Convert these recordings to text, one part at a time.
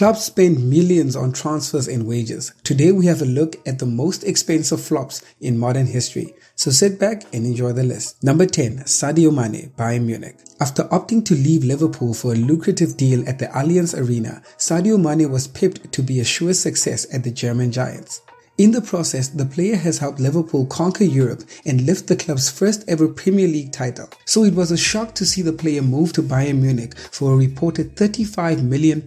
Clubs spend millions on transfers and wages. Today we have a look at the most expensive flops in modern history. So sit back and enjoy the list. Number 10. Sadio Mané, Bayern Munich. After opting to leave Liverpool for a lucrative deal at the Allianz Arena, Sadio Mané was pipped to be a sure success at the German Giants. In the process, the player has helped Liverpool conquer Europe and lift the club's first ever Premier League title. So it was a shock to see the player move to Bayern Munich for a reported £35 million,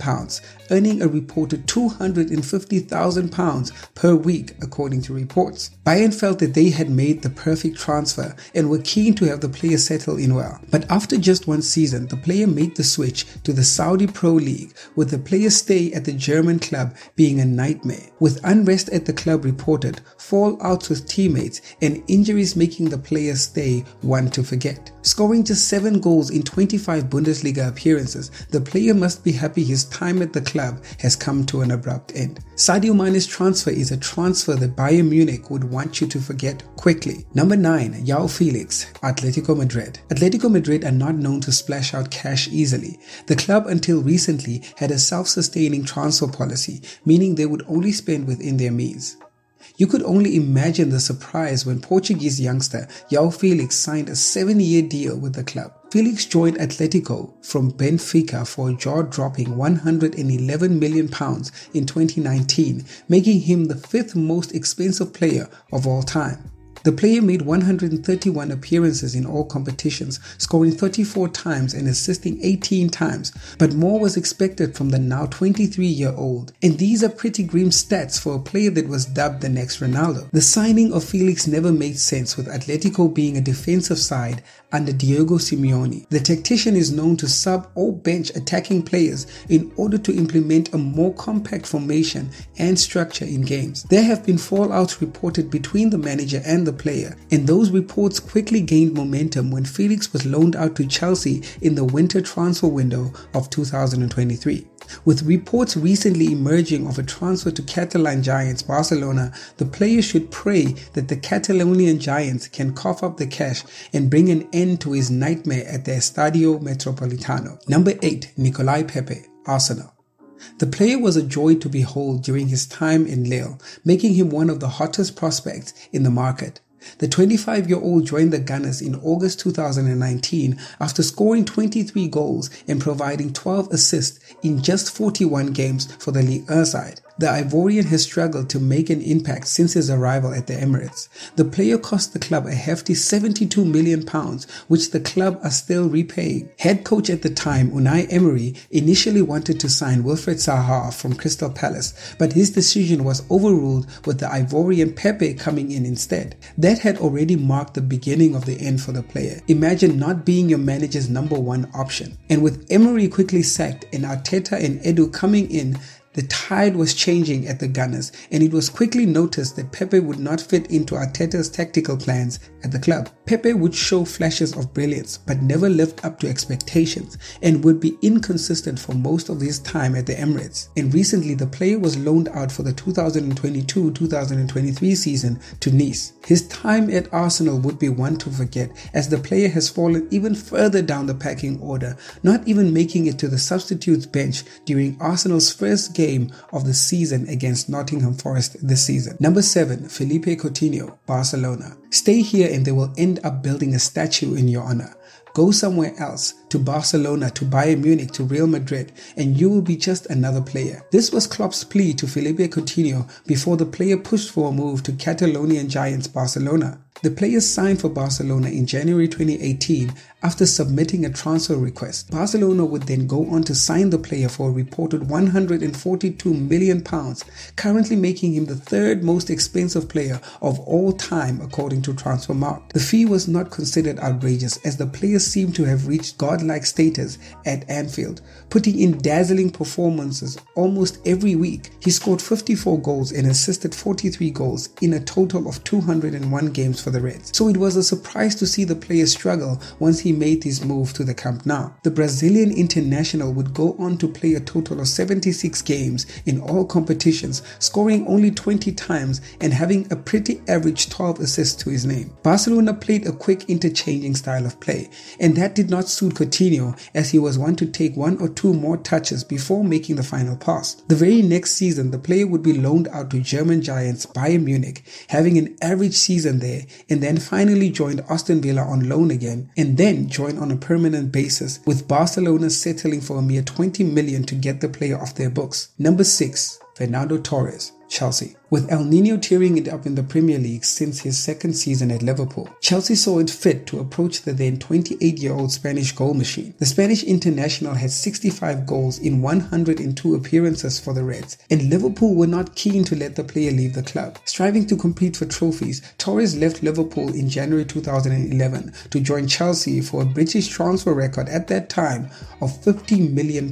earning a reported £250,000 per week according to reports. Bayern felt that they had made the perfect transfer and were keen to have the player settle in well. But after just one season, the player made the switch to the Saudi Pro League, with the player's stay at the German club being a nightmare, with unrest at the club reported, fallouts with teammates, and injuries making the player's stay one to forget. Scoring just 7 goals in 25 Bundesliga appearances, the player must be happy his time at the club has come to an abrupt end. Sadio Mané's transfer is a transfer that Bayern Munich would want you to forget quickly. Number 9. Jao Felix, Atletico Madrid. Atletico Madrid are not known to splash out cash easily. The club until recently had a self-sustaining transfer policy, meaning they would only spend within their means. You could only imagine the surprise when Portuguese youngster Jao Felix signed a 7-year deal with the club. Felix joined Atletico from Benfica for a jaw-dropping £111 million in 2019, making him the 5th most expensive player of all time. The player made 131 appearances in all competitions, scoring 34 times and assisting 18 times, but more was expected from the now 23-year-old. And these are pretty grim stats for a player that was dubbed the next Ronaldo. The signing of Felix never made sense, with Atletico being a defensive side under Diego Simeone. The tactician is known to sub or bench attacking players in order to implement a more compact formation and structure in games. There have been fallouts reported between the manager and the player, and those reports quickly gained momentum when Felix was loaned out to Chelsea in the winter transfer window of 2023. With reports recently emerging of a transfer to Catalan giants Barcelona, the player should pray that the Catalonian giants can cough up the cash and bring an end to his nightmare at their Estadio Metropolitano. Number 8. Nicolas Pepe, Arsenal. The player was a joy to behold during his time in Lille, making him one of the hottest prospects in the market. The 25-year-old joined the Gunners in August 2019 after scoring 23 goals and providing 12 assists in just 41 games for the Ligue 1 side. The Ivorian has struggled to make an impact since his arrival at the Emirates. The player cost the club a hefty £72 million, which the club are still repaying. Head coach at the time, Unai Emery, initially wanted to sign Wilfried Zaha from Crystal Palace, but his decision was overruled with the Ivorian Pepe coming in instead. That had already marked the beginning of the end for the player. Imagine not being your manager's number 1 option. And with Emery quickly sacked and Arteta and Edu coming in, the tide was changing at the Gunners, and it was quickly noticed that Pepe would not fit into Arteta's tactical plans at the club. Pepe would show flashes of brilliance, but never lived up to expectations, and would be inconsistent for most of his time at the Emirates. And recently, the player was loaned out for the 2022-2023 season to Nice. His time at Arsenal would be one to forget, as the player has fallen even further down the pecking order, not even making it to the substitutes bench during Arsenal's first game of the season against Nottingham Forest this season. Number 7. Phillipe Coutinho, Barcelona. Stay here and they will end up building a statue in your honor. Go somewhere else, to Barcelona, to Bayern Munich, to Real Madrid, and you will be just another player. This was Klopp's plea to Phillipe Coutinho before the player pushed for a move to Catalonian giants Barcelona. The player signed for Barcelona in January 2018 after submitting a transfer request. Barcelona would then go on to sign the player for a reported £142 million, currently making him the 3rd most expensive player of all time according to Transfermarkt. The fee was not considered outrageous, as the player seemed to have reached godlike status at Anfield, putting in dazzling performances almost every week. He scored 54 goals and assisted 43 goals in a total of 201 games for the Reds. So it was a surprise to see the player struggle once he made his move to the Camp Nou. The Brazilian international would go on to play a total of 76 games in all competitions, scoring only 20 times and having a pretty average 12 assists to his name. Barcelona played a quick interchanging style of play, and that did not suit Coutinho Coutinho, as he was one to take 1 or 2 more touches before making the final pass. The very next season, the player would be loaned out to German giants Bayern Munich, having an average season there, and then finally joined Aston Villa on loan again, and then joined on a permanent basis, with Barcelona settling for a mere 20 million to get the player off their books. Number 6. Fernando Torres, Chelsea. With El Nino tearing it up in the Premier League since his second season at Liverpool, Chelsea saw it fit to approach the then 28-year-old Spanish goal machine. The Spanish international had 65 goals in 102 appearances for the Reds, and Liverpool were not keen to let the player leave the club. Striving to compete for trophies, Torres left Liverpool in January 2011 to join Chelsea for a British transfer record at that time of £50 million.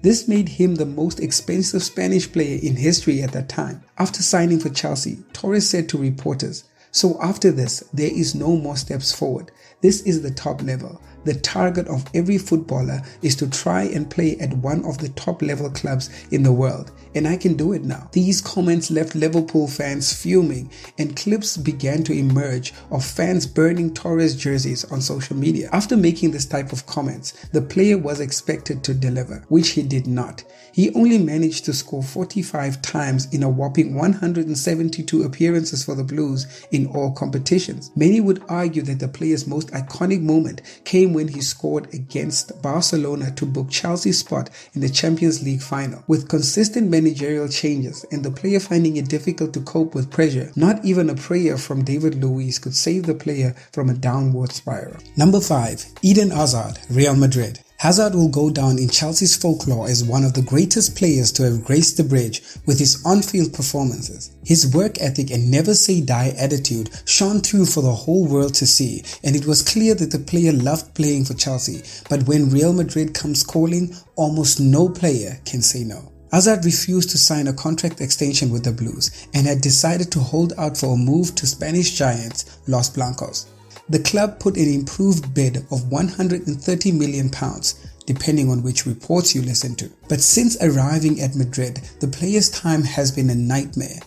This made him the most expensive Spanish player in history at that time. After signing for Chelsea, Torres said to reporters, "So after this, there is no more steps forward. This is the top level. The target of every footballer is to try and play at one of the top level clubs in the world, and I can do it now." These comments left Liverpool fans fuming, and clips began to emerge of fans burning Torres jerseys on social media. After making this type of comments, the player was expected to deliver, which he did not. He only managed to score 45 times in a whopping 172 appearances for the Blues in all competitions. Many would argue that the player's most iconic moment came when he scored against Barcelona to book Chelsea's spot in the Champions League final. With consistent managerial changes and the player finding it difficult to cope with pressure, not even a prayer from David Luiz could save the player from a downward spiral. Number 5. Eden Hazard, Real Madrid. Hazard will go down in Chelsea's folklore as one of the greatest players to have graced the bridge with his on-field performances. His work ethic and never-say-die attitude shone through for the whole world to see, and it was clear that the player loved playing for Chelsea, but when Real Madrid comes calling, almost no player can say no. Hazard refused to sign a contract extension with the Blues and had decided to hold out for a move to Spanish giants Los Blancos. The club put an improved bid of £130 million, depending on which reports you listen to. But since arriving at Madrid, the player's time has been a nightmare.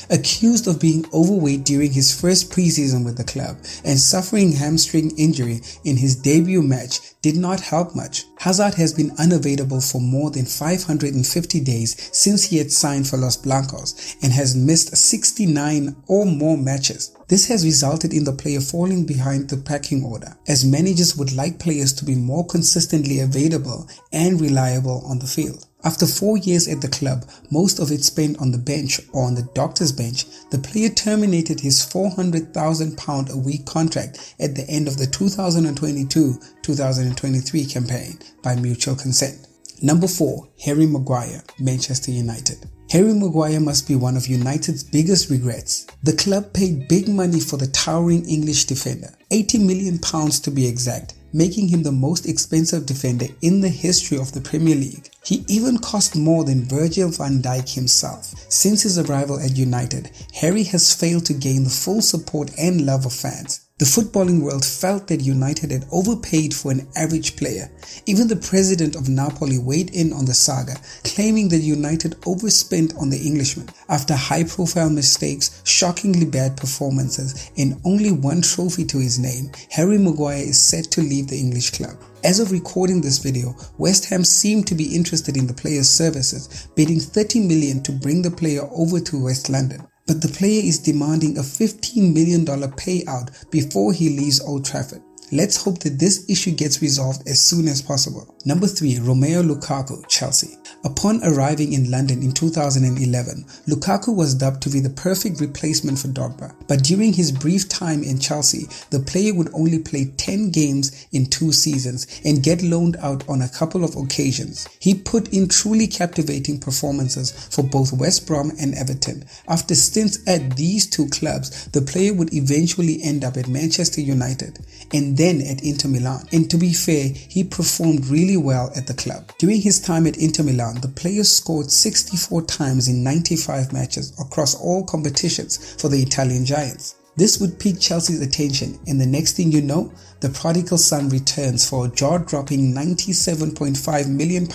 Accused of being overweight during his first preseason with the club and suffering hamstring injury in his debut match did not help much. Hazard has been unavailable for more than 550 days since he had signed for Los Blancos and has missed 69 or more matches. This has resulted in the player falling behind the pecking order, as managers would like players to be more consistently available and reliable on the field. After 4 years at the club, most of it spent on the bench or on the doctor's bench, the player terminated his £400,000 a week contract at the end of the 2022-2023 campaign by mutual consent. Number 4. Harry Maguire, Manchester United. Harry Maguire must be one of United's biggest regrets. The club paid big money for the towering English defender, £80 million to be exact, making him the most expensive defender in the history of the Premier League. He even cost more than Virgil van Dijk himself. Since his arrival at United, Harry has failed to gain the full support and love of fans. The footballing world felt that United had overpaid for an average player. Even the president of Napoli weighed in on the saga, claiming that United overspent on the Englishman. After high-profile mistakes, shockingly bad performances, and only one trophy to his name, Harry Maguire is set to leave the English club. As of recording this video, West Ham seem to be interested in the player's services, bidding $30 million to bring the player over to West London. But the player is demanding a $15 million payout before he leaves Old Trafford. Let's hope that this issue gets resolved as soon as possible. Number 3. Romelu Lukaku, Chelsea. Upon arriving in London in 2011, Lukaku was dubbed to be the perfect replacement for Drogba. But during his brief time in Chelsea, the player would only play 10 games in 2 seasons and get loaned out on a couple of occasions. He put in truly captivating performances for both West Brom and Everton. After stints at these 2 clubs, the player would eventually end up at Manchester United and then at Inter Milan. And to be fair, he performed really well at the club. During his time at Inter Milan, the player scored 64 times in 95 matches across all competitions for the Italian giants. This would pique Chelsea's attention, and the next thing you know, the prodigal son returns for a jaw-dropping £97.5 million.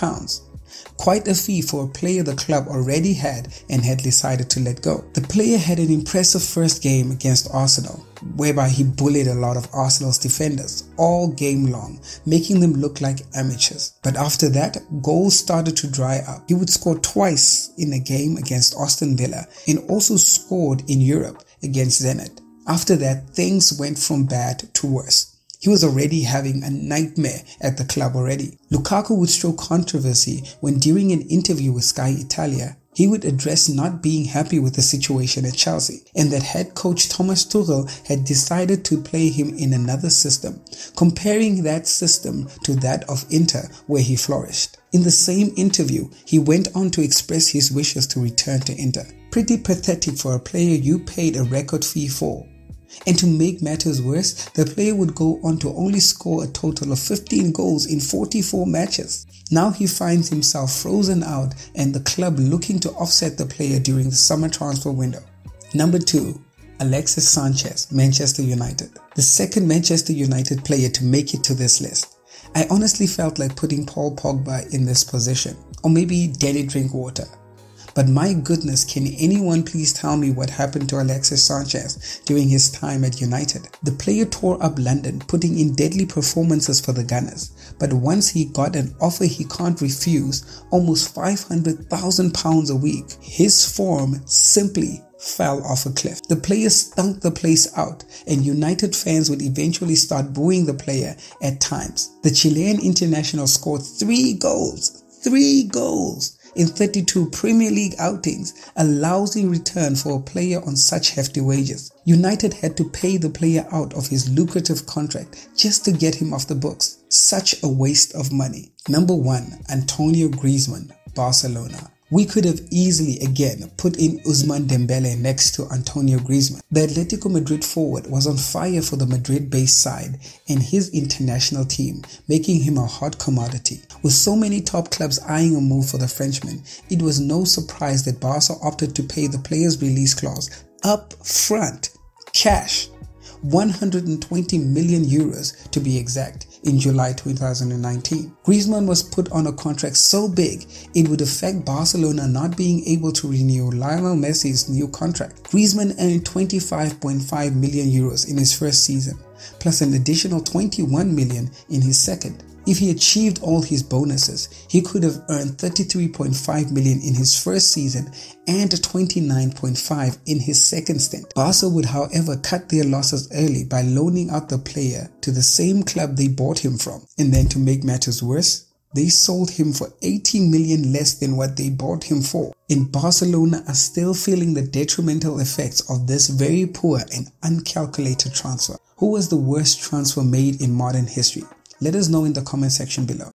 Quite a fee for a player the club already had and had decided to let go. The player had an impressive first game against Arsenal, whereby he bullied a lot of Arsenal's defenders all game long, making them look like amateurs. But after that, goals started to dry up. He would score twice in a game against Aston Villa and also scored in Europe against Zenit. After that, things went from bad to worse. He was already having a nightmare at the club already. Lukaku would stroke controversy when during an interview with Sky Italia, he would address not being happy with the situation at Chelsea and that head coach Thomas Tuchel had decided to play him in another system, comparing that system to that of Inter where he flourished. In the same interview, he went on to express his wishes to return to Inter. Pretty pathetic for a player you paid a record fee for. And to make matters worse, the player would go on to only score a total of 15 goals in 44 matches. Now he finds himself frozen out and the club looking to offset the player during the summer transfer window. Number 2. Alexis Sanchez, Manchester United. The second Manchester United player to make it to this list. I honestly felt like putting Paul Pogba in this position, or maybe Danny Drinkwater. But my goodness, can anyone please tell me what happened to Alexis Sanchez during his time at United? The player tore up London, putting in deadly performances for the Gunners. But once he got an offer he can't refuse, almost £500,000 a week, his form simply fell off a cliff. The player stunk the place out and United fans would eventually start booing the player at times. The Chilean international scored 3 goals in 32 Premier League outings, a lousy return for a player on such hefty wages. United had to pay the player out of his lucrative contract just to get him off the books. Such a waste of money. Number 1. Antoine Griezmann, Barcelona. We could have easily again put in Ousmane Dembele next to Antoine Griezmann. The Atletico Madrid forward was on fire for the Madrid-based side and his international team, making him a hot commodity. With so many top clubs eyeing a move for the Frenchman, it was no surprise that Barca opted to pay the player's release clause up front, cash, 120 million euros to be exact, in July 2019. Griezmann was put on a contract so big it would affect Barcelona not being able to renew Lionel Messi's new contract. Griezmann earned 25.5 million euros in his first season, plus an additional 21 million in his second. If he achieved all his bonuses, he could have earned 33.5 million in his first season and 29.5 in his second stint. Barca would, however, cut their losses early by loaning out the player to the same club they bought him from. And then to make matters worse, they sold him for 80 million less than what they bought him for. And Barcelona are still feeling the detrimental effects of this very poor and uncalculated transfer. Who was the worst transfer made in modern history? Let us know in the comment section below.